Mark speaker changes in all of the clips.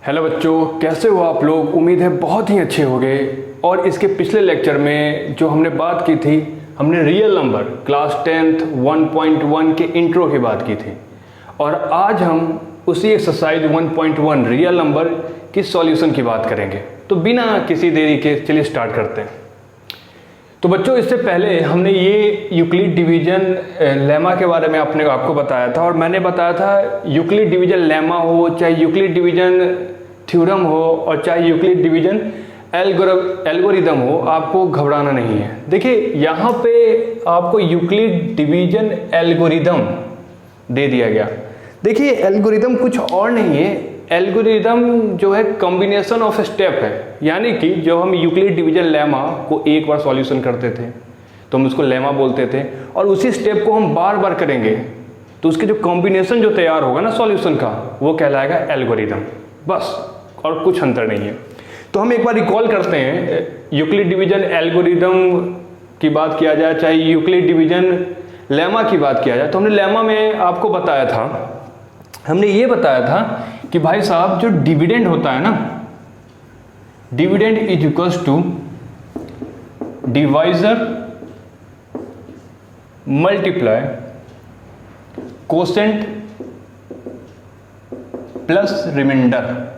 Speaker 1: Hello बच्चों, कैसे हो आप लोग। उम्मीद है बहुत ही अच्छे होंगे। और इसके पिछले लेक्चर में जो हमने बात की थी, हमने रियल नंबर क्लास 10th 1.1 के इंट्रो की बात की थी। और आज हम उसी एक्सरसाइज 1.1 रियल नंबर की सॉल्यूशन की बात करेंगे। तो बिना किसी देरी के चलिए स्टार्ट करते हैं। तो बच्चों, इससे पहले हमने ये यूक्लिड डिवीजन लेमा के बारे में आपको बताया था। और मैंने बताया था यूक्लिड डिवीजन लेमा हो, चाहे यूक्लिड डिवीजन थ्योरम हो, और चाहे यूक्लिड डिवीजन एल्गोरिदम हो, आपको घबराना नहीं है। देखिए यहाँ पे आपको यूक्लिड डिवीजन एल्गोरिदम दे दिया गया। देखिए एल्गोरिदम कुछ और नहीं है। एल्गोरिदम जो है कॉम्बिनेशन ऑफ स्टेप है। यानी कि जो हम यूक्लिड डिवीजन लेमा को एक बार सॉल्यूशन करते थे तो हम उसको लेमा बोलते थे, और उसी स्टेप को हम बार बार करेंगे तो उसके जो कॉम्बिनेशन जो तैयार होगा ना सॉल्यूशन का, वो कहलाएगा एल्गोरिदम। बस, और कुछ अंतर नहीं है। तो हम एक बार रिकॉल करते हैं, यूक्लिड डिवीजन एल्गोरिदम की बात किया जाए, चाहे यूक्लिड डिवीजन लेमा की बात किया जाए। तो हमने लेमा में आपको बताया था, हमने ये बताया था कि भाई साहब जो डिविडेंड होता है ना, dividend is equals to divisor multiply quotient plus remainder,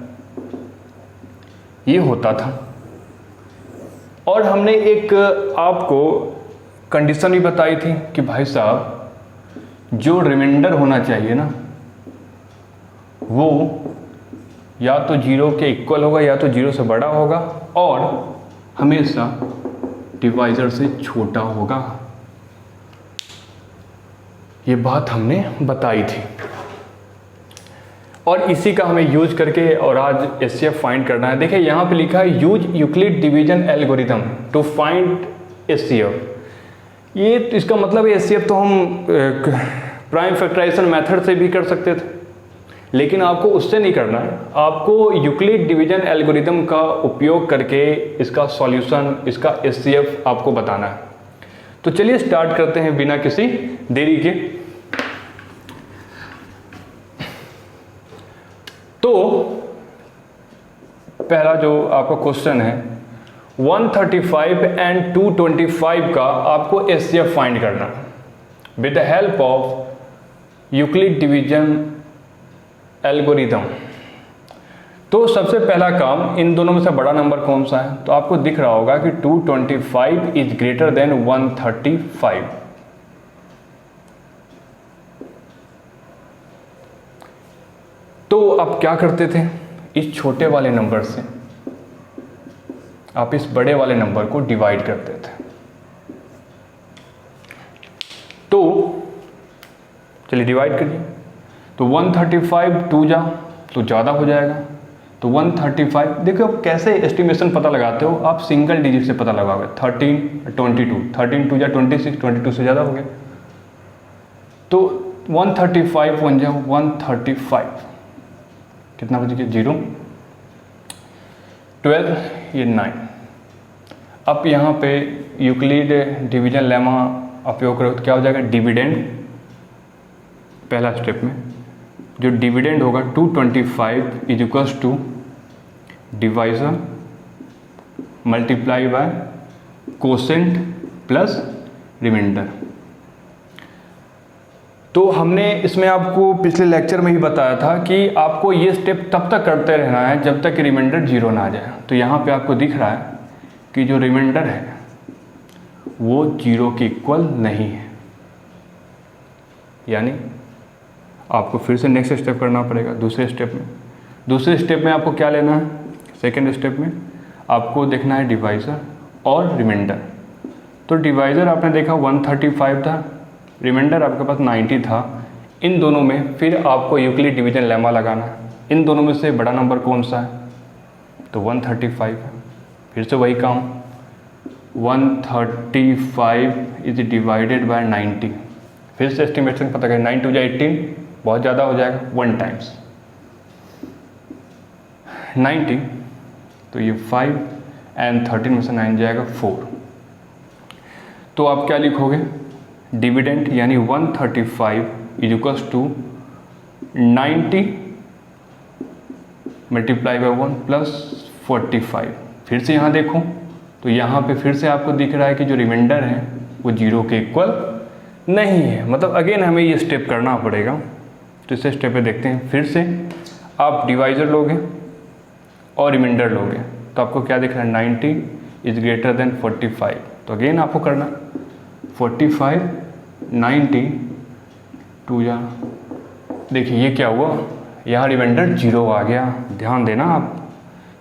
Speaker 1: ये होता था। और हमने एक आपको कंडीशन भी बताई थी कि भाई साहब जो रिमाइंडर होना चाहिए ना, वो या तो जीरो के इक्वल होगा या तो जीरो से बड़ा होगा, और हमेशा डिवाइजर से छोटा होगा। ये बात हमने बताई थी। और इसी का हमें यूज करके और आज एचसीएफ फाइंड करना है। देखिए यहाँ पे लिखा है use Euclid division algorithm to find HCF. ये इसका मतलब है एचसीएफ तो हम प्राइम फैक्टराइजेशन मेथड से भी कर सकते थे, लेकिन आपको उससे नहीं करना है। आपको यूक्लिड डिवीजन एल्गोरिथम का उपयोग करके इसका सॉल्यूशन, इसका एचसीएफ आपको बताना है। तो चलिए स्टार्ट करते हैं बिना किसी देरी के। तो पहला जो आपका क्वेश्चन है 135 एंड 225 का आपको एचसीएफ फाइंड करना with the help of Euclid division algorithm. तो सबसे पहला काम, इन दोनों में से बड़ा नंबर कौन सा है? तो आपको दिख रहा होगा कि 225 इज ग्रेटर देन 135। तो आप क्या करते थे, इस छोटे वाले नंबर से आप इस बड़े वाले नंबर को डिवाइड करते थे। तो चलिए डिवाइड करिए। तो 135 2 जा तो ज़्यादा हो जाएगा। तो 135, देखो आप कैसे एस्टिमेशन पता लगाते हो, आप सिंगल डिजिट से पता लगाओगे। 13 22, 13 2 जा 26, 22 से ज़्यादा हो गया। तो 135 1 जा 135, कितना बच गया 0, 12, ये 9। अब यहाँ पे यूक्लिड डिवीजन लेमा उपयोग करो तो क्या हो जाएगा, डिविडेंड पहला स्टेप में जो डिविडेंड होगा 225 is equals to divisor multiply by quotient plus remainder. तो हमने इसमें आपको पिछले लेक्चर में ही बताया था कि आपको ये स्टेप तब तक करते रहना है जब तक रिमाइंडर 0 ना आ जाए। तो यहाँ पे आपको दिख रहा है कि जो रिमाइंडर है वो 0 के इक्वल नहीं है, यानी आपको फिर से नेक्स्ट स्टेप करना पड़ेगा दूसरे स्टेप में। दूसरे स्टेप में आपको क्या लेना है, सेकेंड स्टेप में आपको देखना है डिवाइजर और रिमाइंडर। तो डिवाइजर आपने देखा 135 था, रिमाइंडर आपके पास 90 था। इन दोनों में फिर आपको यूक्लिड डिवीजन लेमा लगाना है। इन दोनों में से बड़ा नंबर कौन सा है, तो 135 है। फिर से वही काम, 135 इज डिवाइडेड बाय 90। फिर से एस्टिमेशन पता करें, 9 2 जा 18, बहुत ज़्यादा हो जाएगा, 1 टाइम्स 90। तो ये 5 एंड 13 में से 9 जाएगा 4। तो आप क्या लिखोगे, डिविडेंड यानी 135 is equals to 90 multiply by 1 plus 45। फिर से यहाँ देखो तो यहाँ पे फिर से आपको दिख रहा है कि जो रिमाइंडर है वो 0 के इक्वल नहीं है। मतलब अगेन हमें ये स्टेप करना पड़ेगा। तो इस स्टेप पे देखते हैं। फिर से आप डिवाइजर लोगे और रिमाइंडर लोगे तो आपको क्या दिख रहा है, 90 इज ग्रेटर देन 45। तो अगेन आपको करना 45 90 टू या देखिए ये क्या हुआ, यहाँ रिमाइंडर 0 आ गया, ध्यान देना आप।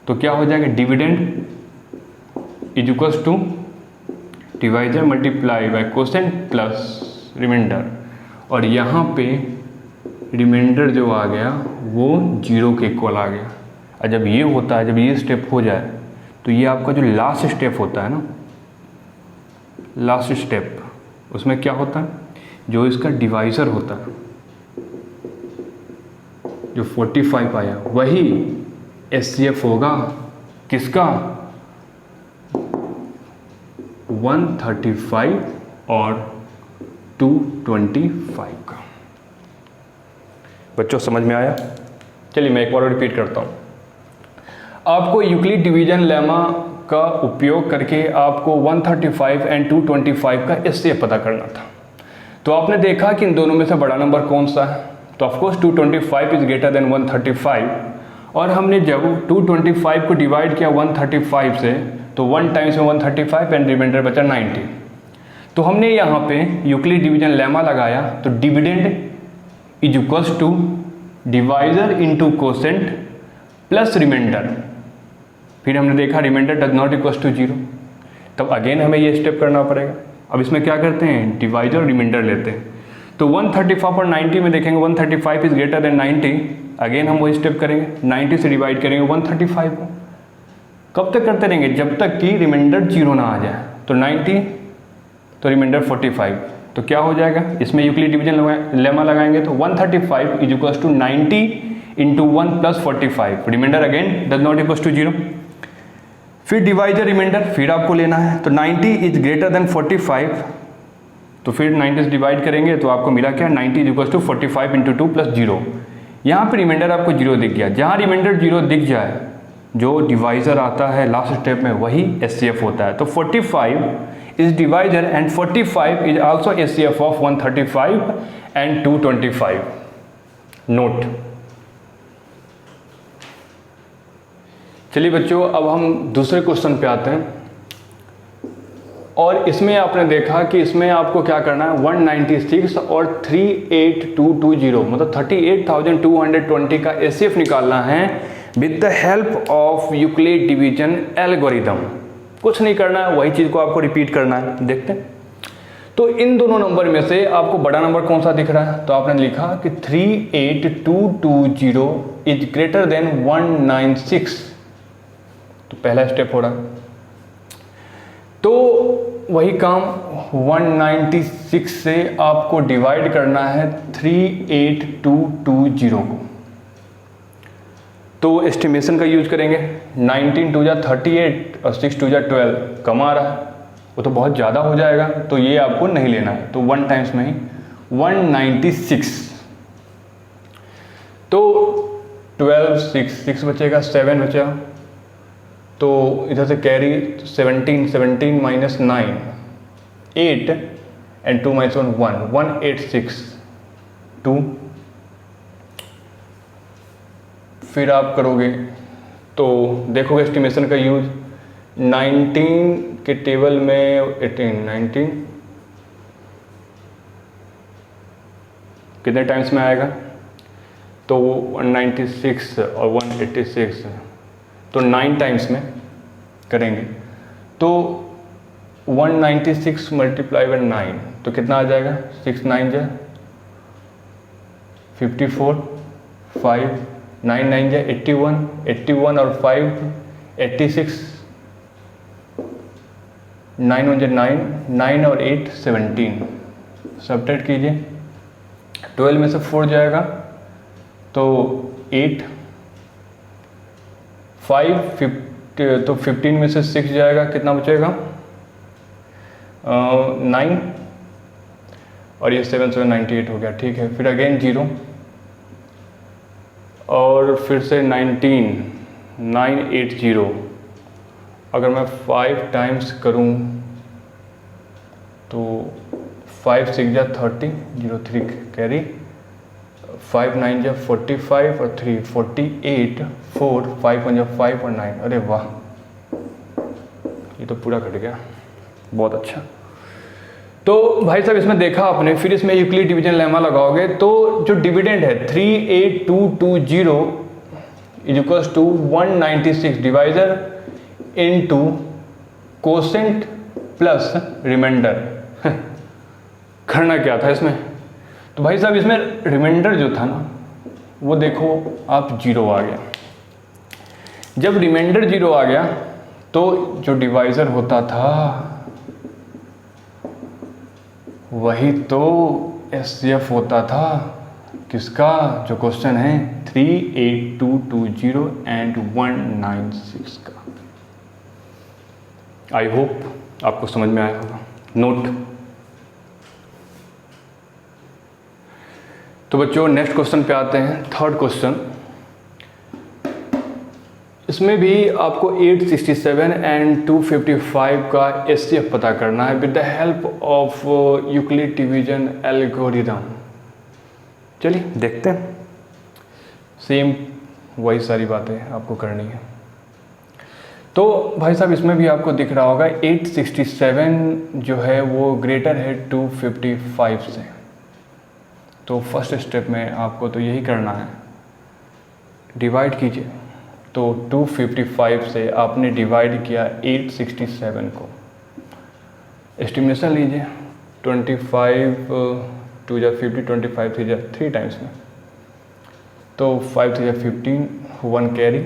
Speaker 1: तो क्या हो जाएगा, dividend is equals to divisor multiply by quotient plus remainder, और यहाँ पे रिमाइंडर जो आ गया वो 0 के इक्वल आ गया। और जब ये होता है, जब ये स्टेप हो जाए तो ये आपका जो लास्ट स्टेप होता है ना, लास्ट स्टेप, उसमें क्या होता है, जो इसका डिवाइजर होता है, जो 45 आया वही एचसीएफ होगा किसका, 135 और 225 का। बच्चों समझ में आया? चलिए मैं एक बार रिपीट करता हूँ। आपको यूक्लिड डिवीजन लेमा का उपयोग करके आपको 135 एंड 225 का एचसीएफ पता करना था। तो आपने देखा कि इन दोनों में से बड़ा नंबर कौन सा है, तो ऑफकोर्स 225 इज ग्रेटर देन 135, और हमने जब 225 को डिवाइड किया 135 से तो 1 टाइम्स में 135 एंड रिमाइंडर बचा 90। तो हमने यहाँ पे यूक्लिड डिवीजन लेमा लगाया, तो dividend is equals to divisor into quotient plus remainder. फिर हमने देखा remainder does not equals to 0, तब अगेन हमें ये स्टेप करना पड़ेगा। अब इसमें क्या करते हैं, डिवाइजर और रिमाइंडर लेते हैं। तो 135 और 90 में देखेंगे 135 इज ग्रेटर देन 90, अगेन हम वही स्टेप करेंगे, 90 से डिवाइड करेंगे 135 को। कब तक करते रहेंगे, जब तक कि रिमाइंडर 0 ना आ जाए। तो 90 तो रिमाइंडर 45, तो क्या हो जाएगा, इसमें यूक्लिड डिवीजन लेमा लगाएंगे तो 135 is equals to 90 into 1 plus 45, remainder again does not equals to 0। फिर डिवाइजर रिमाइंडर फिर आपको लेना है, तो 90 इज ग्रेटर देन 45, तो फिर 90 से डिवाइड करेंगे तो आपको मिला क्या, 90 is equals to 45 into 2 plus 0। यहाँ पे रिमाइंडर आपको 0 दिख गया। जहाँ रिमाइंडर 0 दिख जाए, जो डिवाइजर आता है लास्ट स्टेप में वही एचसीएफ होता है। तो 45 is divisor and 45 is also HCF of 135 and 225। Note. चलिए बच्चों, अब हम दूसरे क्वेश्चन पे आते हैं, और इसमें आपने देखा कि इसमें आपको क्या करना है, 196 और 38220 मतलब 38,220 का एचसीएफ निकालना है with the help of Euclid division algorithm. कुछ नहीं करना है, वही चीज़ को आपको रिपीट करना है। देखते हैं। तो इन दोनों नंबर में से आपको बड़ा नंबर कौन सा दिख रहा है, तो आपने लिखा कि 38220 इज ग्रेटर देन 196, तो पहला स्टेप हो रहा है। तो वही काम 196 से आपको डिवाइड करना है 38220 को। तो एस्टिमेशन का यूज करेंगे, 19 टू जा 38 और 6 टू जा 12, कम आ रहा है, वो तो बहुत ज़्यादा हो जाएगा, तो ये आपको नहीं लेना है। तो 1 टाइम्स में ही 196, तो 12 6 बचेगा, 7 बचेगा, तो इधर से कैरी 17 माइनस 9 8 एंड 2 माइनस 1 186 2। फिर आप करोगे तो देखोगे एस्टिमेशन का यूज 19 के टेबल में 19 कितने टाइम्स में आएगा, तो 196 और 186, तो 9 टाइम्स में करेंगे। तो 196 मल्टीप्लाई बाय 9 तो कितना आ जाएगा, 6 9 जा 54, 5 9 9 जा 81, 81 और 5 86, 9 1 जा 9, 9 और 8 17, सब्ट्रैक्ट कीजिए, 12 में से 4 जाएगा तो 8, 5 तो 15 में से 6 जाएगा, कितना बचेगा 9, और ये 7 7 98 हो गया। ठीक है, फिर अगेन 0 और फिर से 980। अगर मैं 5 टाइम्स करूं तो 5 6 जा 30, 03 कैरी, 5 9 जा 45 और 3 48, 4 5 1 जा 5 और 9। अरे वाह, ये तो पूरा कट गया, बहुत अच्छा। तो भाई साहब इसमें देखा आपने, फिर इसमें यूक्लिड डिवीजन लेमा लगाओगे तो जो डिविडेंड है 38220 is equals to 196 divisor into quotient plus remainder. करना क्या था इसमें? तो भाई साहब इसमें रिमाइंडर जो था ना, वो देखो आप 0 आ गया। जब रिमाइंडर 0 आ गया तो जो डिवाइजर होता था वही तो एचसीएफ होता था। किसका? जो क्वेश्चन है 38220 एंड 196 का। आई होप आपको समझ में आया होगा। नोट। तो बच्चों नेक्स्ट क्वेश्चन पे आते हैं, थर्ड क्वेश्चन। इसमें भी आपको 867 एंड 255 का एचसीएफ पता करना है with the help of Euclid division algorithm. चलिए देखते हैं। सेम वही सारी बातें आपको करनी है। तो भाई साहब इसमें भी आपको दिख रहा होगा 867 जो है वो ग्रेटर है 255 से। तो फर्स्ट स्टेप में आपको तो यही करना है, डिवाइड कीजिए। तो 255 से आपने डिवाइड किया 867 को, एस्टिमेशन लीजिए। 25 2 जा 50, 25 3 जा 3 टाइम्स में, तो 5 3 जा 15, 1 कैरी,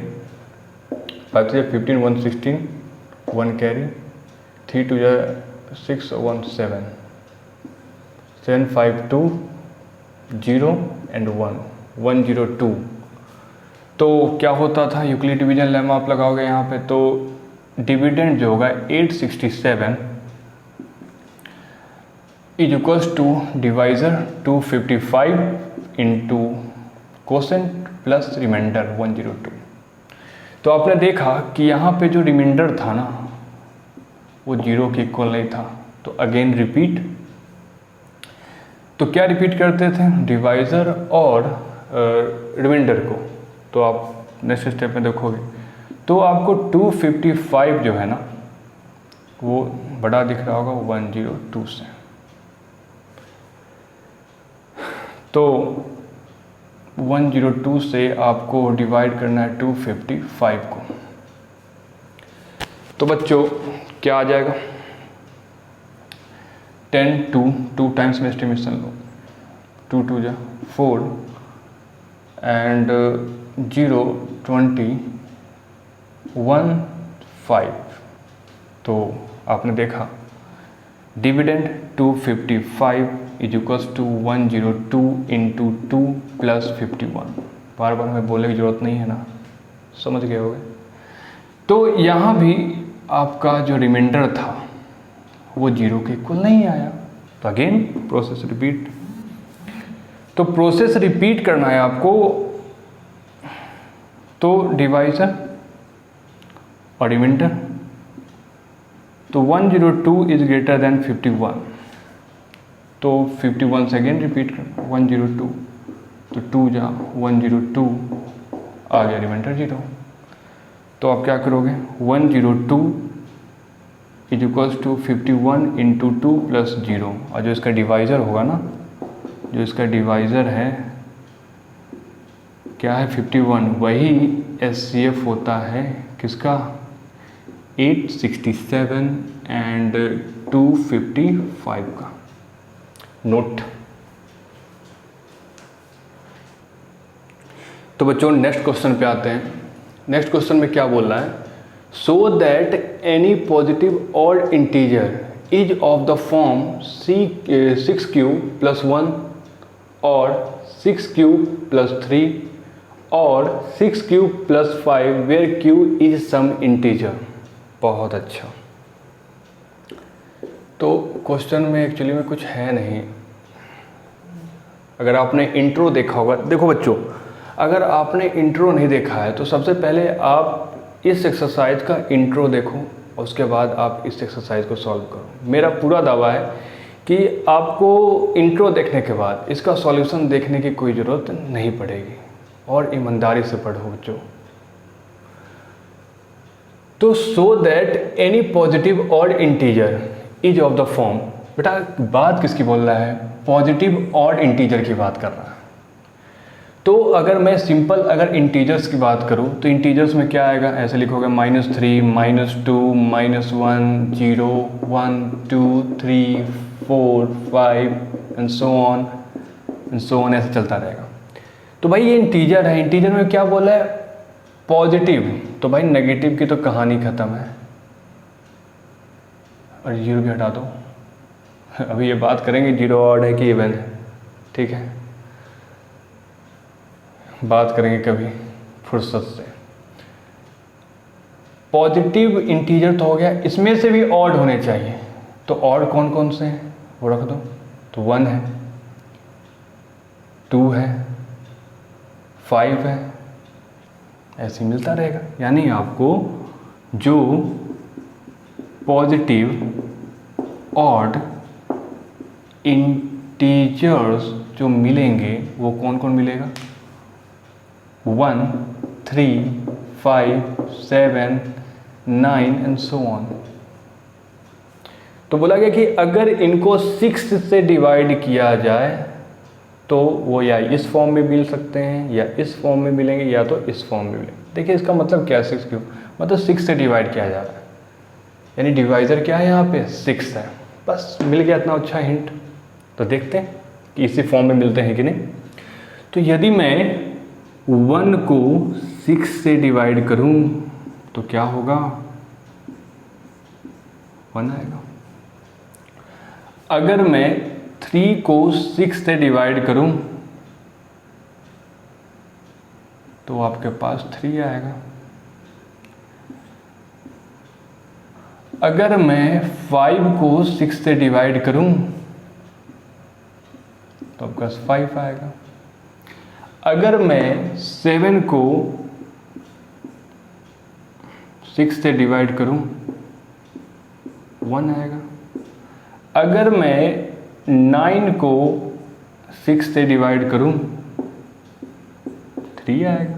Speaker 1: 5 3 जा 15, 116, 1 कैरी, 3 2 जा 6, 1 7, 7 5 2 0 एंड 1 102। तो क्या होता था, यूक्लिड डिवीजन लेमा आप लगाओगे यहाँ पे, तो डिविडेंड जो होगा 867 is equals to divisor 255 into quotient plus remainder 102। तो आपने देखा कि यहाँ पे जो रिमाइंडर था ना वो 0 के इक्वल नहीं था। तो अगेन रिपीट। तो क्या रिपीट करते थे? डिवाइजर और रिमाइंडर को। तो आप नेक्स्ट स्टेप में देखोगे तो आपको 255 जो है ना वो बड़ा दिख रहा होगा 102 से। तो 102 से आपको डिवाइड करना है 255 को। तो बच्चों क्या आ जाएगा? 10 2 टाइम्स में एस्टिमेशन लो, 2 2 जा 4 एंड 0 20 1 5। तो आपने देखा dividend 255 is equals to 102 into 2 plus 51। बार बार हमें बोलने की जरूरत नहीं है ना, समझ गए होगे। तो यहाँ भी आपका जो रिमाइंडर था वो 0 के इक्वल नहीं आया। तो अगेन प्रोसेस रिपीट। तो प्रोसेस रिपीट करना है आपको। तो डिवाइजर और रिमाइंडर, तो 102 इज ग्रेटर देन 51। तो 51 से अगेन रिपीट करना 102। तो 2 जा 102 आ गया, रिमाइंडर 0। तो आप क्या करोगे? 102 is equals to 51 into 2 plus 0। और जो इसका डिवाइज़र होगा ना, जो इसका डिवाइज़र है क्या है 51, वही एचसीएफ होता है किसका? 867 एंड 255 का। नोट। तो बच्चों नेक्स्ट क्वेश्चन पे आते हैं। नेक्स्ट क्वेश्चन में क्या बोल रहा है? So that any positive odd integer is of the form 6 cube plus 1 और 6 क्यूब प्लस 3 और 6 cube plus 5 where Q is some integer. बहुत अच्छा। तो क्वेश्चन में एक्चुअली में कुछ है नहीं। अगर आपने इंट्रो देखा होगा, देखो बच्चों अगर आपने इंट्रो नहीं देखा है तो सबसे पहले आप इस एक्सरसाइज का इंट्रो देखो, उसके बाद आप इस एक्सरसाइज को सॉल्व करो। मेरा पूरा दावा है कि आपको इंट्रो देखने के बाद इसका सॉल्यूशन देखने की कोई ज़रूरत नहीं पड़ेगी, और ईमानदारी से पढ़ो बच्चों। तो सो that any positive odd integer is of the form, बेटा बात किसकी बोल रहा है? पॉजिटिव ऑड इंटीजर की बात कर रहा है। तो अगर मैं सिंपल अगर इंटीजर्स की बात करूं तो इंटीजर्स में क्या आएगा? ऐसे लिखोगे -3, -2, -1, 0, 1, 2, 3, 4, 5 एंड सो ऑन ऐसे चलता रहेगा। तो भाई ये इंटीजर है, इंटीजर में क्या बोला है? पॉजिटिव। तो भाई नेगेटिव की तो कहानी ख़त्म है, और 0 भी हटा दो। अभी ये बात करेंगे 0 ऑड है कि इवन है, ठीक है, बात करेंगे कभी फुर्सत से। पॉजिटिव इंटीजर तो हो गया, इसमें से भी ऑड होने चाहिए। तो ऑड कौन कौन से हैं वो रख दो। तो 1 है, 2 है, 5 है, ऐसे ही मिलता रहेगा। यानी आपको जो पॉजिटिव ऑड इंटीजर्स जो मिलेंगे वो कौन कौन मिलेगा? 1, 3, 5, 7, 9 एंड सो ऑन। तो बोला गया कि अगर इनको 6 से डिवाइड किया जाए तो वो या इस फॉर्म में मिल सकते हैं, या इस फॉर्म में मिलेंगे, या तो इस फॉर्म में मिलेंगे। देखिए इसका मतलब क्या है 6 क्यों? मतलब 6 से डिवाइड किया जा रहा है, यानी डिवाइज़र क्या है यहाँ पे? 6 है। बस मिल गया इतना अच्छा हिंट। तो देखते हैं कि इसी फॉर्म में मिलते हैं कि नहीं। तो यदि मैं 1 को 6 से डिवाइड करूं तो क्या होगा? 1 आएगा। अगर मैं 3 को 6 से डिवाइड करूं तो आपके पास 3 आएगा। अगर मैं 5 को 6 से डिवाइड करूं तो आपके पास 5 आएगा। अगर मैं 7 को 6 से डिवाइड करूं 1 आएगा। अगर मैं 9 को 6 से डिवाइड करूं 3 आएगा।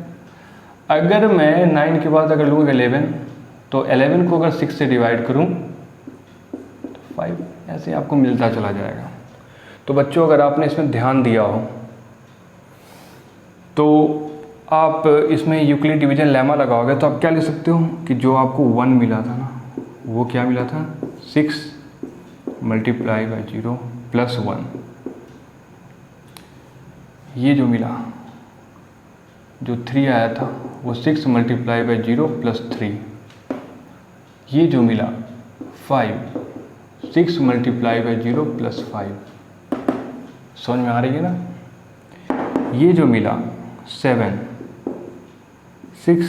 Speaker 1: अगर मैं 9 के बाद अगर लूँगा 11 तो 11 को अगर 6 से डिवाइड करूं तो 5, ऐसे आपको मिलता चला जाएगा। तो बच्चों अगर आपने इसमें ध्यान दिया हो तो आप इसमें यूक्लिड डिवीजन लेमा लगाओगे तो आप क्या लिख सकते हो कि जो आपको 1 मिला था ना, वो क्या मिला था? 6 मल्टीप्लाई बाई 0 प्लस 1। ये जो मिला, जो 3 आया था वो 6 मल्टीप्लाई बाई 0 प्लस 3। ये जो मिला 5, 6 मल्टीप्लाई बाई 0 प्लस 5। समझ में आ रही है ना? ये जो मिला 7, 6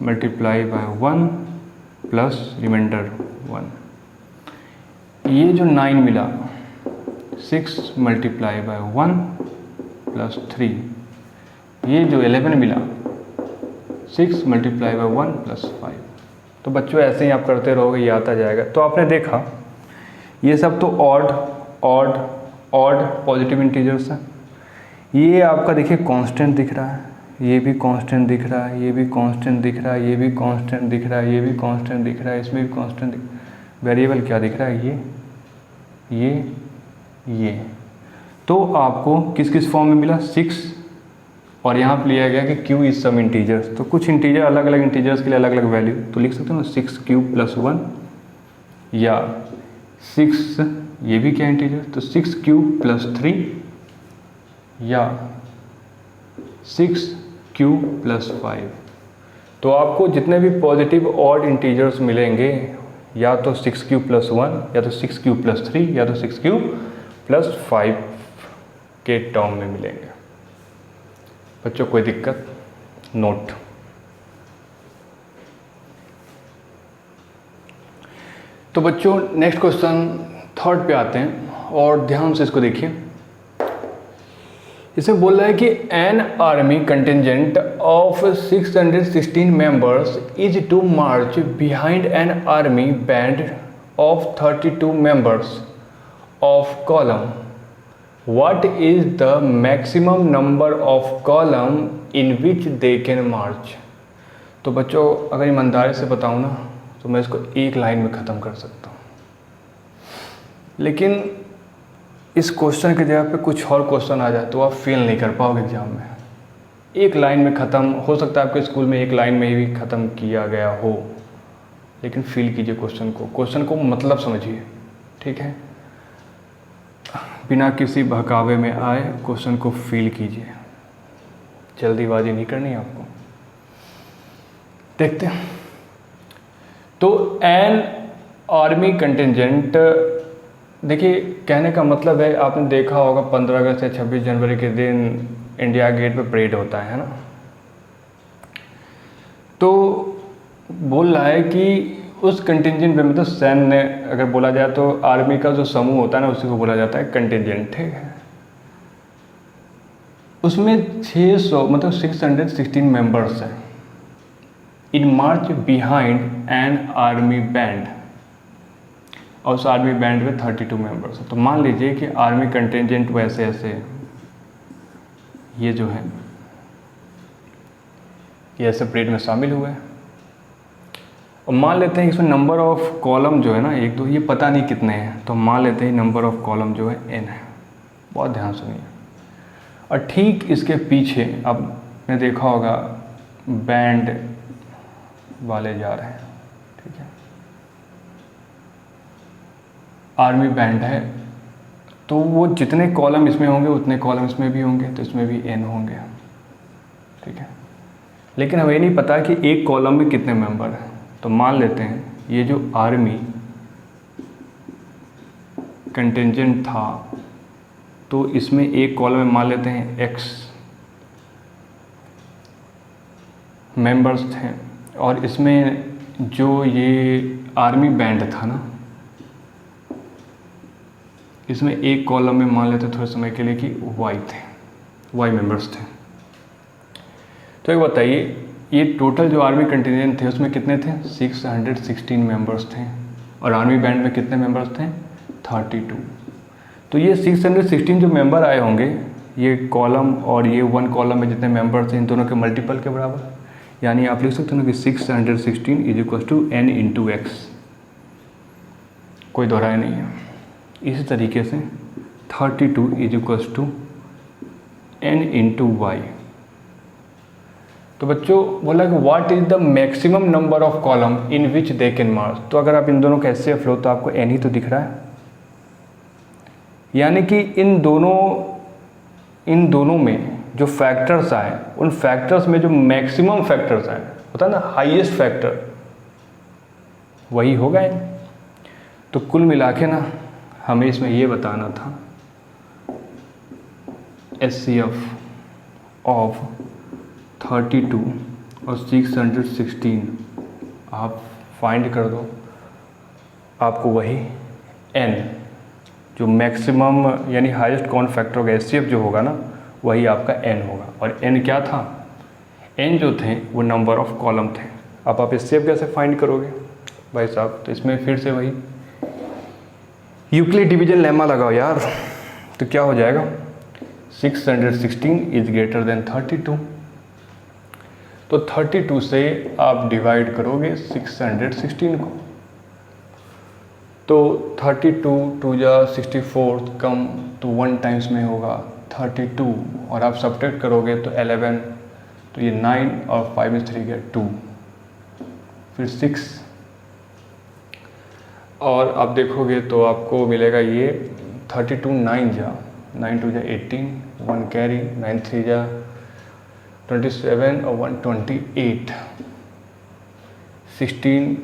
Speaker 1: मल्टीप्लाई बाय 1 प्लस रिमाइंडर 1। ये जो 9 मिला 6 मल्टीप्लाई बाय 1 प्लस 3। ये जो 11 मिला 6 मल्टीप्लाई बाय 1 प्लस 5। तो बच्चों ऐसे ही आप करते रहोगे, ये आता जाएगा। तो आपने देखा ये सब तो ऑड पॉजिटिव इंटीजर्स हैं। ये आपका देखिए कांस्टेंट दिख रहा है, ये भी कांस्टेंट दिख रहा है, ये भी कांस्टेंट दिख रहा है, ये भी कांस्टेंट दिख रहा है, ये भी कांस्टेंट दिख रहा है, इसमें भी कांस्टेंट वेरिएबल क्या दिख रहा है? ये। तो आपको किस किस फॉर्म में मिला? 6, और यहाँ पर लिया गया कि क्यू इज सम इंटीजर्स। तो कुछ इंटीजर अलग अलग इंटीजर्स के लिए अलग अलग वैल्यू, तो लिख सकते हो ना 6 प्लस 1, या 6, ये भी क्या इंटीजर? तो 6 प्लस 3, या 6 प्लस 5। तो आपको जितने भी पॉजिटिव ऑड इंटीजर्स मिलेंगे या तो 6 प्लस 1, या तो 6 प्लस 3, या तो 6 प्लस 5 के टर्म में मिलेंगे। बच्चों कोई दिक्कत? नोट। तो बच्चों नेक्स्ट क्वेश्चन 3rd पे आते हैं, और ध्यान से इसको देखिए। इसमें बोल रहा है कि an army contingent of 616 members is to march behind an army band of 32 members of column. What is the maximum number of column in which they can march. तो बच्चों अगर ईमानदारी से बताऊँ ना तो मैं इसको एक लाइन में ख़त्म कर सकता हूँ, लेकिन इस क्वेश्चन की जगह पे कुछ और क्वेश्चन आ जाए तो आप फेल नहीं कर पाओगे एग्जाम में. एक लाइन में ख़त्म हो सकता है, आपके स्कूल में एक लाइन में ही ख़त्म किया गया हो, लेकिन फील कीजिए क्वेश्चन को मतलब समझिए, ठीक है. बिना किसी बहकावे में आए क्वेश्चन को फील कीजिए, जल्दीबाजी नहीं करनी आपको. देखते हैं. तो एन आर्मी कंटिजेंट, देखिए कहने का मतलब है, आपने देखा होगा 15 अगस्त या 26 जनवरी के दिन इंडिया गेट पे परेड होता है ना. तो बोल रहा है कि उस कंटिजेंट में मतलब सैन्य अगर बोला जाए तो आर्मी का जो समूह होता है ना उसी को बोला जाता है कंटिजेंट, ठीक है. उसमें 600 मतलब 616 मेंबर्स हैं. In march behind an army band, और उस आर्मी बैंड में 32 मेंबर्स हैं. तो मान लीजिए कि आर्मी कंटिजेंट वैसे ऐसे ये जो है ये ऐसे परेड में शामिल हुए. और मान लेते हैं इसमें नंबर ऑफ कॉलम जो है ना 1 2 ये पता नहीं कितने हैं, तो मान लेते हैं नंबर ऑफ कॉलम जो है n है. बहुत ध्यान सुनिए. और ठीक इसके पीछे आपने देखा होगा बैंड वाले जा रहे हैं, ठीक है. आर्मी बैंड है, तो वो जितने कॉलम इसमें होंगे उतने कॉलम इसमें भी होंगे, तो इसमें भी n होंगे, ठीक है. लेकिन हमें नहीं पता कि एक कॉलम में कितने मेंबर हैं. तो मान लेते हैं ये जो आर्मी कंटिजेंट था तो इसमें एक कॉलम में मान लेते हैं x मेंबर्स थे, और इसमें जो ये आर्मी बैंड था ना इसमें एक कॉलम में मान लेते थोड़े समय के लिए कि y मेंबर्स थे. तो एक बताइए ये टोटल जो आर्मी कंटिजेंट थे उसमें कितने थे 616 मेंबर्स थे, और आर्मी बैंड में कितने मेंबर्स थे 32. तो ये 616 जो मेंबर आए होंगे ये कॉलम और ये 1 कॉलम में जितने मेंबर्स थे इन दोनों के मल्टीपल के बराबर. यानी आप लिख सकते हो ना कि 616 is equal to n into x. कोई दोहराया नहीं है. इसी तरीके से 32 is equal to n into y. तो बच्चों बोला कि what is the maximum number of column in which they can march. तो अगर आप इन दोनों का एचसीएफ लो तो आपको n ही तो दिख रहा है, यानी कि इन दोनों में जो फैक्टर्स आए उन फैक्टर्स में जो मैक्सिमम फैक्टर्स आए होता है ना हाईएस्ट फैक्टर वही होगा n. तो कुल मिला के ना हमें इसमें ये बताना था एचसीएफ ऑफ 32 और 616 आप फाइंड कर दो, आपको वही n जो मैक्सिमम यानी हाईएस्ट कॉमन फैक्टर होगा एचसीएफ जो होगा ना वही आपका n होगा. और n क्या था, n जो थे वो नंबर ऑफ कॉलम थे. अब आप एचसीएफ कैसे फाइंड करोगे भाई साहब. तो इसमें फिर से वही यूक्लिड डिवीजन लेमा लगाओ यार. तो क्या हो जाएगा 616 इज ग्रेटर देन 32. तो 32 से आप डिवाइड करोगे 616 को, तो 32 2 जा 64 कम तो 1 टाइम्स में होगा 32, और आप सब्ट्रैक्ट करोगे तो 11, तो ये 9 और 5 में 3 गया 2, फिर 6, और आप देखोगे तो आपको मिलेगा ये 32 9 जा 9 2 जा 18, 1 कैरी 9 3 जा 27 और 128, 16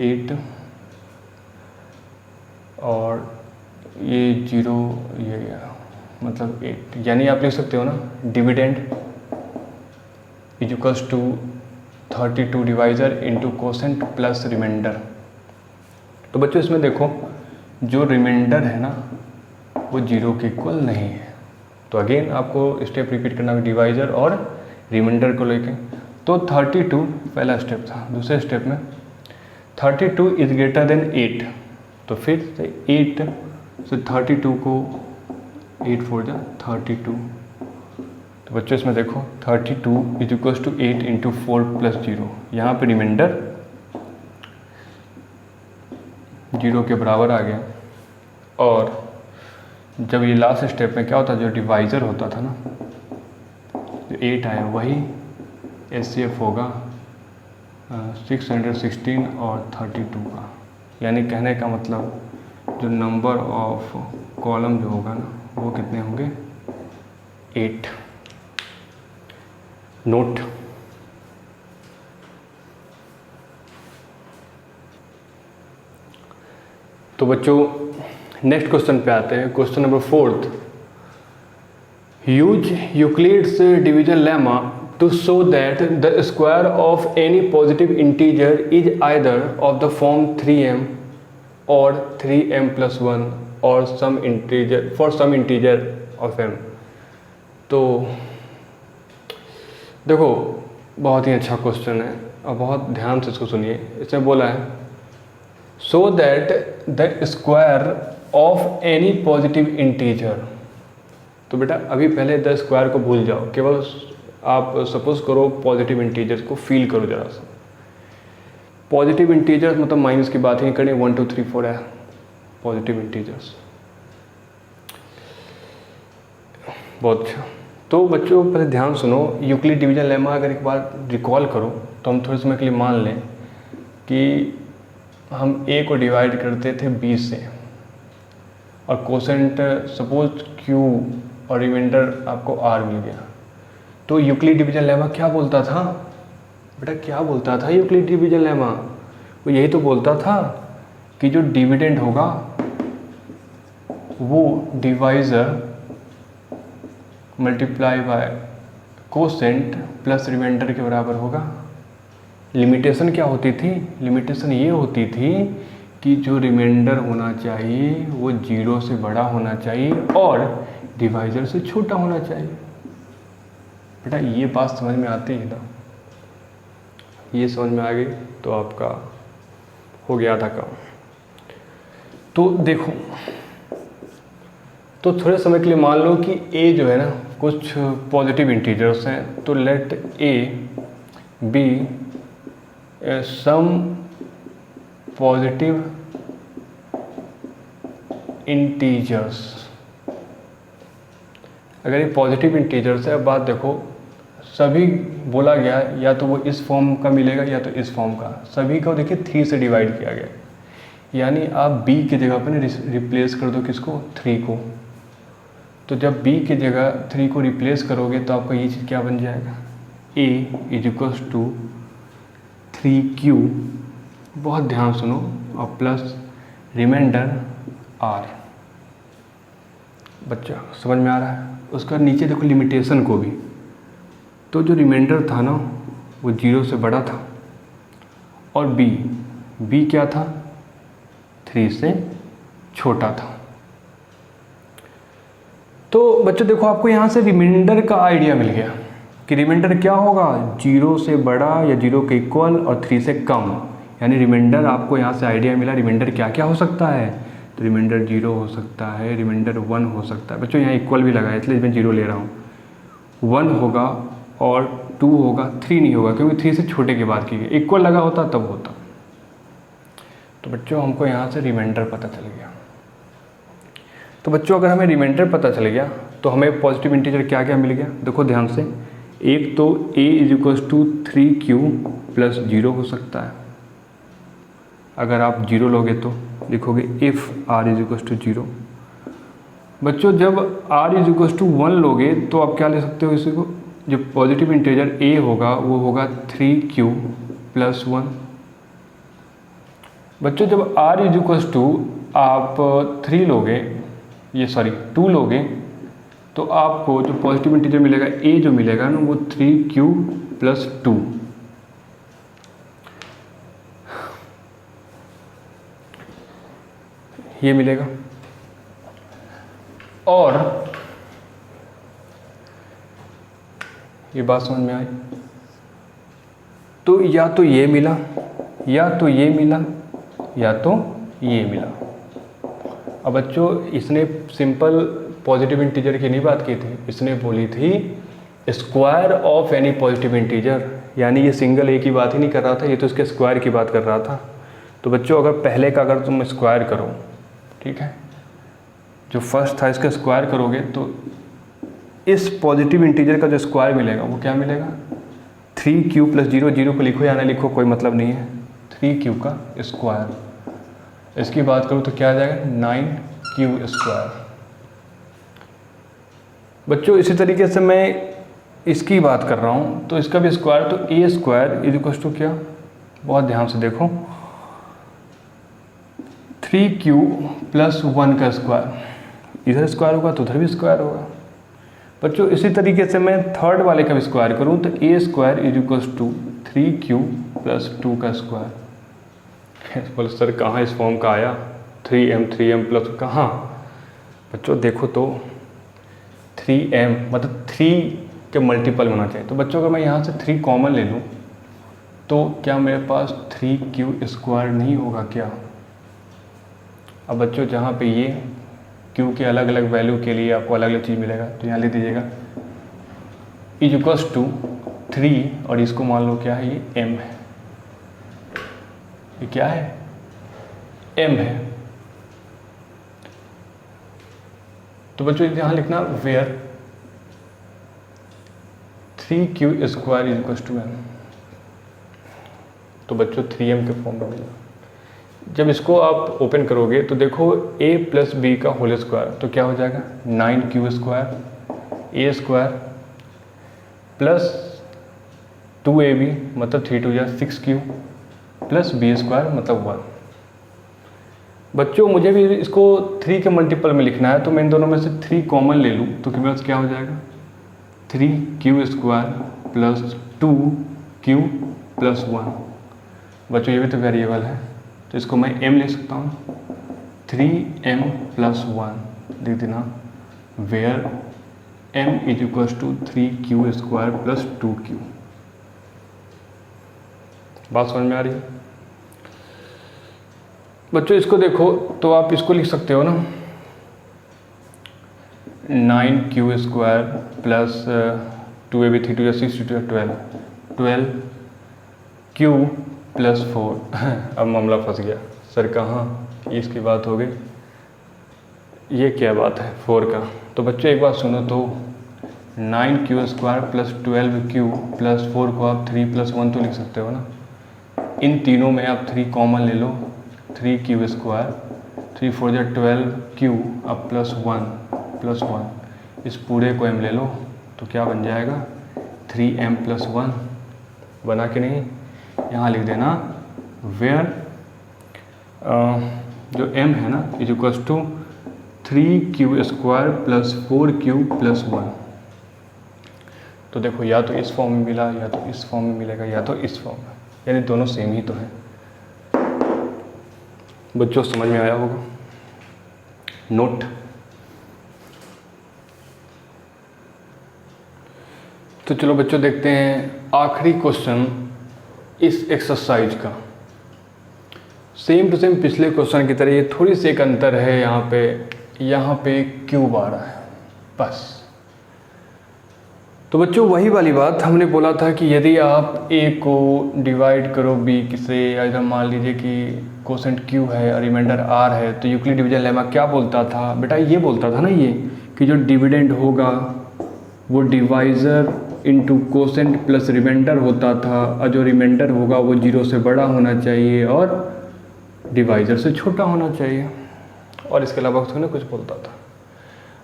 Speaker 1: 8 और ये 0 ये मतलब 8. यानी आप लिख सकते हो ना dividend is equals to 32 divisor into quotient plus remainder. तो बच्चों इसमें देखो जो रिमाइंडर है ना वो 0 के इक्वल नहीं है, तो अगेन आपको स्टेप रिपीट करना है डिवाइजर और रिमाइंडर को लेके। तो 32 पहला स्टेप था। दूसरे स्टेप में 32 इज ग्रेटर देन 8, तो फिर से 8 से 32 को 8 4 जा 32। तो बच्चों इसमें देखो 32 is equal to 8 into 4 plus 0, यहाँ पे रिमाइंडर 0 के बराबर आ गया। और जब ये लास्ट स्टेप में क्या होता है, जो डिवाइज़र होता था ना, जो 8 आया वही एचसीएफ होगा 616 और 32 का। यानी कहने का मतलब जो नंबर ऑफ कॉलम जो होगा ना वो कितने होंगे 8। नोट। तो बच्चों नेक्स्ट क्वेश्चन पे आते हैं। Question number 4। Use Euclid's division lemma to show that the square of any positive integer is either of the form 3m or 3m plus 1 or some integer for some integer of m। तो देखो बहुत ही अच्छा question है और बहुत ध्यान से इसको सुनिए। इसमें बोला है so that the square of any positive integer। तो बेटा अभी पहले द स्क्वायर को भूल जाओ, केवल आप सपोज करो पॉजिटिव इंटीजर्स को फील करो जरा सा। पॉजिटिव इंटीजर्स मतलब माइनस की बात ही नहीं करनी, 1 2 3 4 है पॉजिटिव इंटीजर्स। बहुत अच्छा। तो बच्चों पहले ध्यान सुनो, यूक्लिड डिवीजन लेमा अगर एक बार रिकॉल करो तो हम थोड़े समय के लिए मान लें कि हम a को डिवाइड करते थे b से और कोसेंट सपोज q और रिमाइंडर आपको r मिल गया। तो यूक्लिड डिवीजन लेमा क्या बोलता था बेटा, क्या बोलता था यूक्लिड डिवीजन लेमा? वो यही तो बोलता था कि जो डिविडेंड होगा वो divisor multiply by quotient plus remainder के बराबर होगा। लिमिटेशन क्या होती थी? लिमिटेशन ये होती थी कि जो रिमाइंडर होना चाहिए वो 0 से बड़ा होना चाहिए और डिवाइजर से छोटा होना चाहिए। बेटा ये बात समझ में आती है ना? ये समझ में आ गई तो आपका हो गया आधा काम। तो देखो, तो थोड़े समय के लिए मान लो कि a जो है ना कुछ पॉजिटिव इंटीजर्स हैं, तो let a be some positive integers. अगर ये पॉजिटिव इंटीजर्स है, अब बात देखो, सभी बोला गया या तो वो इस फॉर्म का मिलेगा या तो इस फॉर्म का। सभी को देखिए 3 से डिवाइड किया गया, यानी आप b की जगह पर रिप्लेस कर दो किसको? 3 को। तो जब b की जगह 3 को रिप्लेस करोगे तो आपका ये चीज़ क्या बन जाएगा? a is equals to 3q, बहुत ध्यान सुनो, और प्लस रिमाइंडर r। बच्चा समझ में आ रहा है? उसका नीचे देखो लिमिटेशन को भी, तो जो रिमाइंडर था ना वो 0 से बड़ा था और b क्या था? 3 से छोटा था। तो बच्चों देखो आपको यहाँ से रिमाइंडर का आइडिया मिल गया कि रिमाइंडर क्या होगा? 0 से बड़ा या 0 के इक्वल और 3 से कम। यानी रिमाइंडर आपको यहाँ से आइडिया मिला रिमाइंडर क्या क्या हो सकता है। तो रिमाइंडर 0 हो सकता है, रिमाइंडर 1 हो सकता है। बच्चों यहाँ इक्वल भी लगा है इसलिए मैं 0 ले रहा हूँ। 1 होगा और 2 होगा, 3 नहीं होगा क्योंकि 3 से छोटे की बात की गई। इक्वल लगा होता तब होता। तो बच्चों हमको यहाँ से रिमाइंडर पता चल गया। तो बच्चों अगर हमें रिमाइंडर पता चल गया तो हमें पॉजिटिव इंटीजर क्या क्या मिल गया? देखो ध्यान से, एक तो a is equals to 3q plus 0 हो सकता है। अगर आप 0 लोगे तो लिखोगे if r is equals to 0। बच्चों जब r इज इक्वल्स टू 1 लोगे तो आप क्या ले सकते हो इसी को? जो पॉजिटिव इंटीजर a होगा वो होगा 3q प्लस 1। बच्चों जब r इज इक्वल्स टू आप 3 लोगे, ये सॉरी 2 लोगे, तो आपको जो पॉजिटिव इंटीजर मिलेगा a जो मिलेगा ना वो 3q प्लस 2। ये मिलेगा। और ये बात समझ में आई? तो या तो ये मिला, या तो ये मिला, या तो ये मिला। अब बच्चों इसने सिंपल पॉजिटिव इंटीजर की नहीं बात की थी, इसने बोली थी square of any positive integer, यानी ये सिंगल ए की बात ही नहीं कर रहा था, ये तो इसके स्क्वायर की बात कर रहा था। तो बच्चों अगर पहले का अगर तुम स्क्वायर करो, ठीक है, जो फर्स्ट था इसका स्क्वायर करोगे तो इस पॉजिटिव इंटीजर का जो स्क्वायर मिलेगा वो क्या मिलेगा? 3q + 0, 0 को लिखो या ना लिखो कोई मतलब नहीं है, 3q का स्क्वायर। इसकी बात करूँ तो क्या आ जाएगा? 9q²। बच्चों इसी तरीके से मैं इसकी बात कर रहा हूँ तो इसका भी स्क्वायर, तो a² = क्या? बहुत ध्यान से देखो, 3q + 1 का स्क्वायर, इधर स्क्वायर होगा तो उधर भी स्क्वायर होगा। बच्चों इसी तरीके से मैं थर्ड वाले का भी स्क्वायर करूँ तो a² = 3q + 2 का स्क्वायर। बोले सर कहाँ इस फॉर्म का आया? 3m प्लस कहाँ? बच्चों देखो तो 3m मतलब 3 के मल्टीपल होना चाहिए। तो बच्चों अगर मैं यहाँ से 3 कॉमन ले लूँ तो क्या मेरे पास 3q² नहीं होगा क्या? अब बच्चों जहाँ पे ये q के अलग अलग वैल्यू के लिए आपको अलग अलग चीज़ मिलेगा तो यहाँ लिख दीजिएगा = 3 और इसको मान लो क्या है, ये m है, ये क्या है? m है। तो बच्चों यहाँ लिखना वेयर 3q² = m। तो बच्चों 3m के फॉर्म में मिला। जब इसको आप ओपन करोगे तो देखो a + b का होल स्क्वायर, तो क्या हो जाएगा? 9q² a² प्लस 2ab मतलब 3 × 2 = 6q प्लस b² मतलब 1। बच्चों मुझे भी इसको 3 के मल्टीपल में लिखना है तो मैं इन दोनों में से 3 कॉमन ले लूँ तो मेरे पास क्या हो जाएगा? 3q² + 2q + 1। बच्चों ये भी तो वेरिएबल है तो इसको मैं m लिख सकता हूँ, 3m + 1 लिख देना, वेयर m = 3q² + 2q। बात समझ में आ रही है? बच्चों इसको देखो तो आप इसको लिख सकते हो ना, 9q² प्लस 2ab 3 × 2 = 6 × 2 = 12, 12q + 4। अब मामला फंस गया, सर कहाँ इसकी बात हो गई, ये क्या बात है 4 का? तो बच्चों एक बात सुनो तो 9q² + 12q + 4 को आप 3 + 1 तो लिख सकते हो ना। इन तीनों में आप 3 कॉमन ले लो, 3q², 3 × 4 = 12q अब +1 +1, इस पूरे को m ले लो तो क्या बन जाएगा? 3m + 1 बना कि नहीं? यहाँ लिख देना वेयर जो m है ना = 3q² + 4q + 1। तो देखो या तो इस फॉर्म में मिला, या तो इस फॉर्म में मिलेगा, या तो इस फॉर्म में, यानी दोनों सेम ही तो हैं। बच्चों समझ में आया होगा? नोट। तो चलो बच्चों देखते हैं आखिरी क्वेश्चन इस एक्सरसाइज का। सेम टू सेम पिछले क्वेश्चन की तरह, ये थोड़ी सी एक अंतर है, यहाँ पे क्यूब आ रहा है बस। तो बच्चों वही वाली बात हमने बोला था कि यदि आप a को डिवाइड करो b से, अगर मान लीजिए कि कोसेंट q है और रिमाइंडर r है, तो यूक्लिड डिवीजन लेमा क्या बोलता था बेटा? ये बोलता था ना ये कि जो डिविडेंड होगा वो divisor into quotient plus remainder होता था, और जो रिमाइंडर होगा वो 0 से बड़ा होना चाहिए और डिवाइज़र से छोटा होना चाहिए, और इसके अलावा उसने कुछ बोलता था।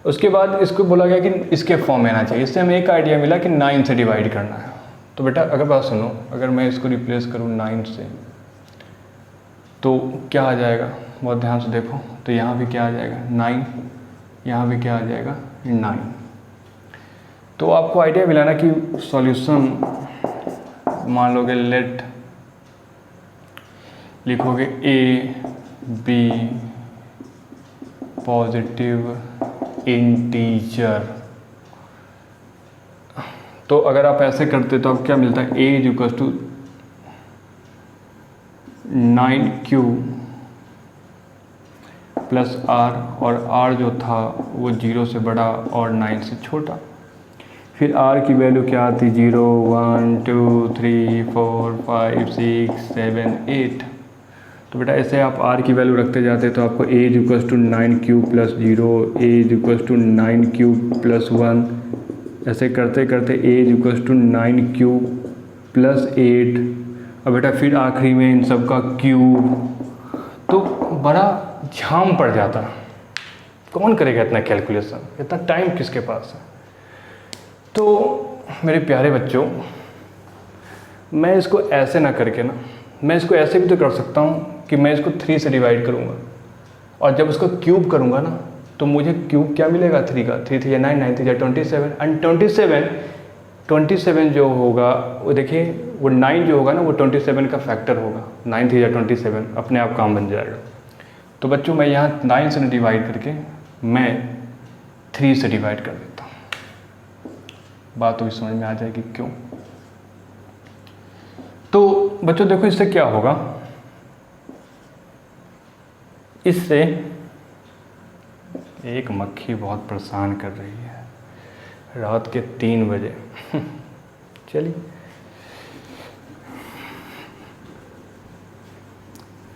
Speaker 1: उसके बाद इसको बोला गया कि इसके फॉर्म में आना चाहिए। इससे हमें एक आइडिया मिला कि 9 से डिवाइड करना है। तो बेटा अगर बात सुनो, अगर मैं इसको रिप्लेस करूँ 9 से तो क्या आ जाएगा? बहुत ध्यान से देखो, तो यहाँ भी क्या आ जाएगा? 9, यहाँ भी क्या आ जाएगा? 9। तो आपको आइडिया मिला ना कि सॉल्यूशन मान लोगे, लेट लिखोगे a b पॉजिटिव इंटीजर, तो अगर आप ऐसे करते तो आपको क्या मिलता है, a is equal to 9q plus r, और r जो था वो 0 से बड़ा और 9 से छोटा। फिर r की वैल्यू क्या आती, 0 1 2 3 4 5 6 7 8। तो बेटा ऐसे आप r की वैल्यू रखते जाते तो आपको a is equal to 9q plus 0, a is equal to 9q plus 1, ऐसे करते करते a is equal to 9q plus 8, और बेटा फिर आखिरी में इन सब का क्यूब। तो बड़ा झाम पड़ जाता, कौन करेगा इतना कैलकुलेशन, इतना टाइम किसके पास है। तो मेरे प्यारे बच्चों, मैं इसको ऐसे ना करके ना, मैं इसको ऐसे भी तो कर सकता हूँ कि मैं इसको 3 से डिवाइड करूँगा, और जब उसको क्यूब करूँगा ना तो मुझे क्यूब क्या मिलेगा, 3 का, 3 3 9 9 3 27, एंड 27 जो होगा वो देखिए, वो 9 जो होगा ना वो 27 का फैक्टर होगा, 9 3 27 अपने आप काम बन जाएगा। तो बच्चों मैं यहाँ 9 से डिवाइड करके मैं 3 से डिवाइड कर देता हूँ, बात तो समझ में आ जाएगी क्यों। तो बच्चों देखो इससे क्या होगा, इससे एक मक्खी बहुत परेशान कर रही है रात के 3 बजे चलिए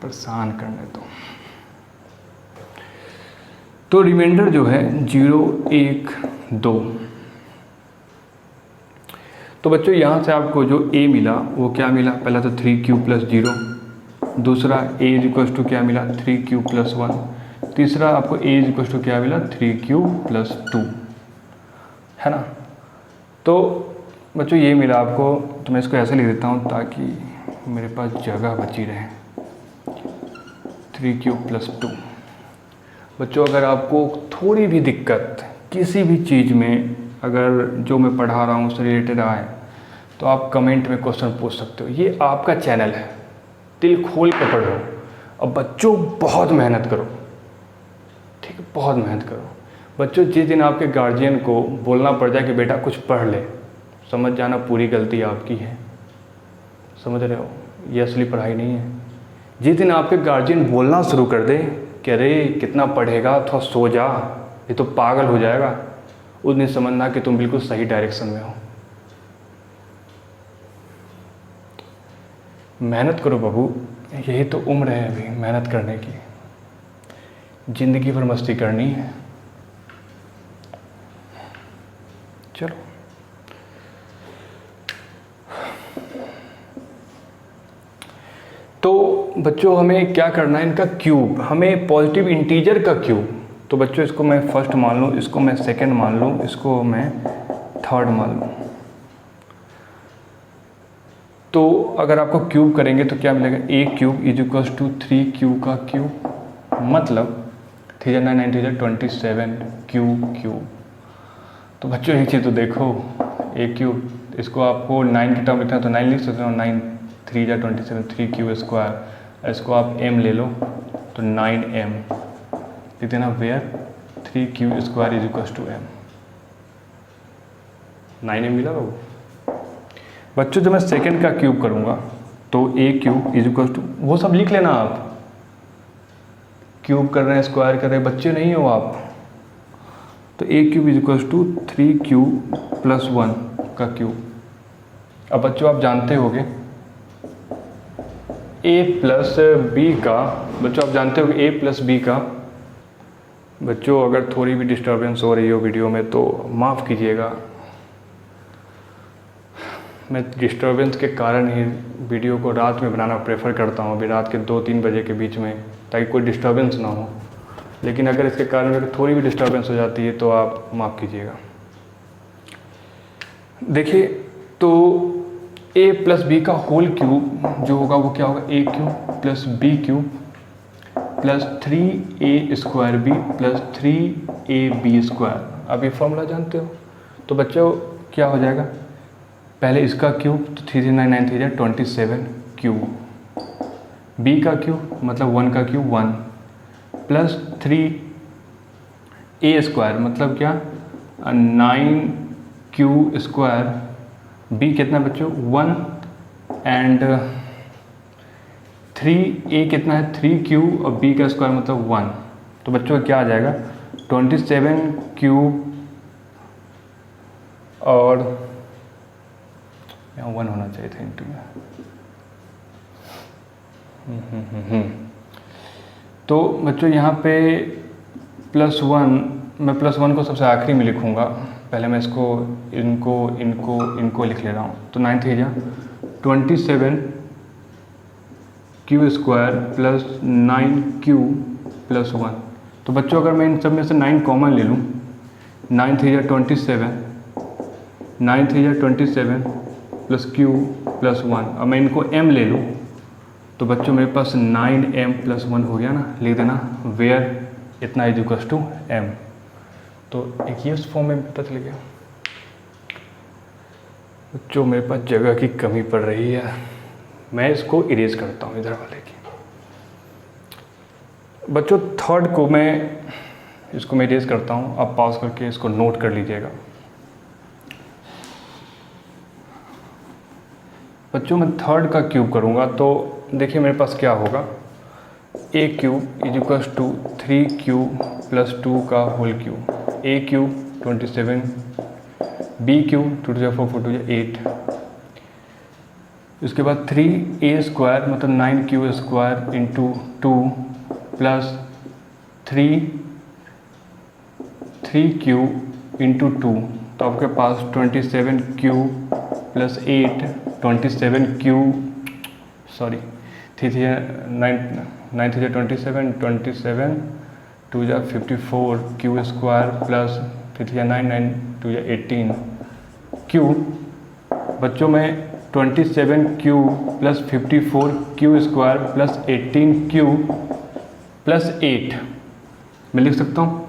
Speaker 1: परेशान करने तो रिमाइंडर जो है 0 1 2। तो बच्चों यहाँ से आपको जो a मिला वो क्या मिला, पहला तो 3q प्लस 0, दूसरा a इज इक्वल टू क्या मिला 3q प्लस 1, तीसरा आपको a इज इक्वल टू क्या मिला 3q प्लस 2, है ना। तो बच्चों ये मिला आपको, तो मैं इसको ऐसे लिख देता हूँ ताकि मेरे पास जगह बची रहे, 3q प्लस 2। बच्चों अगर आपको थोड़ी भी दिक्कत किसी भी चीज़ में, अगर जो मैं पढ़ा रहा हूँ उससे रिलेटेड आए तो आप कमेंट में क्वेश्चन पूछ सकते हो। ये आपका चैनल है, दिल खोल कर पढ़ो। अब बच्चों बहुत मेहनत करो, ठीक है, बहुत मेहनत करो। बच्चों जिस दिन आपके गार्जियन को बोलना पड़ जाए कि बेटा कुछ पढ़ ले, समझ जाना पूरी गलती आपकी है, समझ रहे हो, ये असली पढ़ाई नहीं है। जिस दिन आपके गार्जियन बोलना शुरू कर दे कि अरे कितना पढ़ेगा, थोड़ा सो जा, ये तो पागल हो जाएगा, उस दिन समझना कि तुम बिल्कुल सही डायरेक्शन में हो। मेहनत करो बाबू, यही तो उम्र है अभी मेहनत करने की, जिंदगी भर मस्ती करनी है। चलो तो बच्चों हमें क्या करना है, इनका क्यूब, हमें पॉजिटिव इंटीजर का क्यूब। तो बच्चों इसको मैं फर्स्ट मान लूँ, इसको मैं सेकंड मान लूँ, इसको मैं थर्ड मान लूँ। तो अगर आपको क्यूब करेंगे तो क्या मिलेगा, a cube is equal to 3q का क्यूब, मतलब 3 9 9 3 27 क्यूब। तो बच्चों एक चीज़ तो देखो, a क्यूब, इसको आपको 9 की टर्म लिखना है तो 9 लिख सकते हो, 9 3 27 3q स्क्वायर, इसको आप m ले लो तो 9m लिख देना, where 3q square is equal to m, 9m मिला बाबू। बच्चों जब मैं सेकंड का क्यूब करूँगा तो a cube is equal to, वो सब लिख लेना आप, क्यूब कर रहे हैं स्क्वायर कर रहे हैं, बच्चे नहीं हो आप। तो a cube is equal to 3q plus 1 का क्यूब। अब बच्चों आप जानते होंगे a प्लस बी का, बच्चों आप जानते होंगे a प्लस बी का। बच्चों अगर थोड़ी भी डिस्टर्बेंस हो रही हो वीडियो में तो माफ़ कीजिएगा, मैं डिस्टर्बेंस के कारण ही वीडियो को रात में बनाना प्रेफर करता हूँ, अभी रात के 2-3 बजे के बीच में, ताकि कोई डिस्टर्बेंस ना हो। लेकिन अगर इसके कारण अगर थोड़ी भी डिस्टर्बेंस हो जाती है तो आप माफ़ कीजिएगा। देखिए तो a प्लस बी का होल क्यूब जो होगा वो क्या होगा, a cube plus B cube plus 3a square B plus 3ab square. अब ये फॉर्मूला जानते हो। तो बच्चों क्या हो जाएगा, पहले इसका क्यूब तो 3 9 9 3 27 क्यूब, b का क्यूब मतलब 1 का क्यूब 1 प्लस 3a स्क्वायर मतलब क्या 9q स्क्वायर बी कितना है बच्चों 1 एंड 3, ए कितना है 3 क्यूब और बी का स्क्वायर मतलब 1। तो बच्चों क्या आ जाएगा 27 क्यूब और यहाँ 1 होना चाहिए था इंटू में। तो बच्चों यहाँ पे +1, मैं +1 को सबसे आखिरी में लिखूँगा। पहले मैं इसको इनको लिख ले रहा हूँ। तो 9 3 27 Q square plus 9 Q plus 1। तो बच्चों अगर मैं इन सब में से 9 कॉमन ले लूँ, 9 3 27, 9 3 27 प्लस क्यू प्लस 1। अब मैं इनको m ले लूँ तो बच्चों मेरे पास 9m प्लस 1 हो गया ना। लिख देना वेयर इतना इज इक्वल्स टू m। तो एक ये उस फॉर्म में पता चल गया। बच्चों मेरे पास जगह की कमी पड़ रही है, मैं इसको इरेज करता हूँ इधर वाले की। बच्चों थर्ड को मैं इरेज करता हूँ, आप पॉज करके इसको नोट कर लीजिएगा। बच्चों मैं थर्ड का क्यूब करूँगा तो देखिए मेरे पास क्या होगा, A cube is equals to 3 cube plus 2 का whole cube. A cube 27, B cube 2 4 4 2 8, उसके बाद 3a स्क्वायर मतलब 9q square into 2 plus 3q into 2। तो आपके पास 27q plus 8, 27q sorry 9 3 27, 27 2 54 q square plus 3 3 9 9 2 18 q। बच्चों में 27q plus 54q square plus 18q plus 8 मैं लिख सकता हूँ।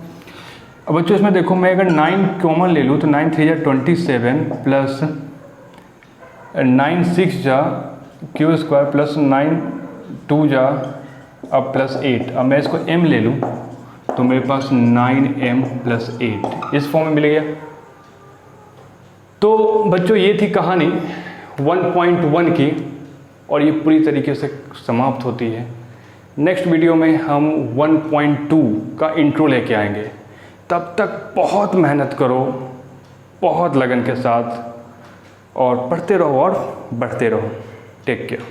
Speaker 1: अब बच्चों इसमें देखो मैं अगर 9 कॉमन ले लूँ तो 9 3 27 प्लस 9 6 q स्क्वायर प्लस 9 2 अब प्लस 8। अब मैं इसको m ले लूँ तो मेरे पास 9m प्लस 8 इस फॉर्म में मिल गया। तो बच्चों ये थी कहानी 1.1 की और ये पूरी तरीके से समाप्त होती है। नेक्स्ट वीडियो में हम 1.2 का इंट्रो लेके आएंगे। तब तक बहुत मेहनत करो, बहुत लगन के साथ, और पढ़ते रहो और बढ़ते रहो। Take care.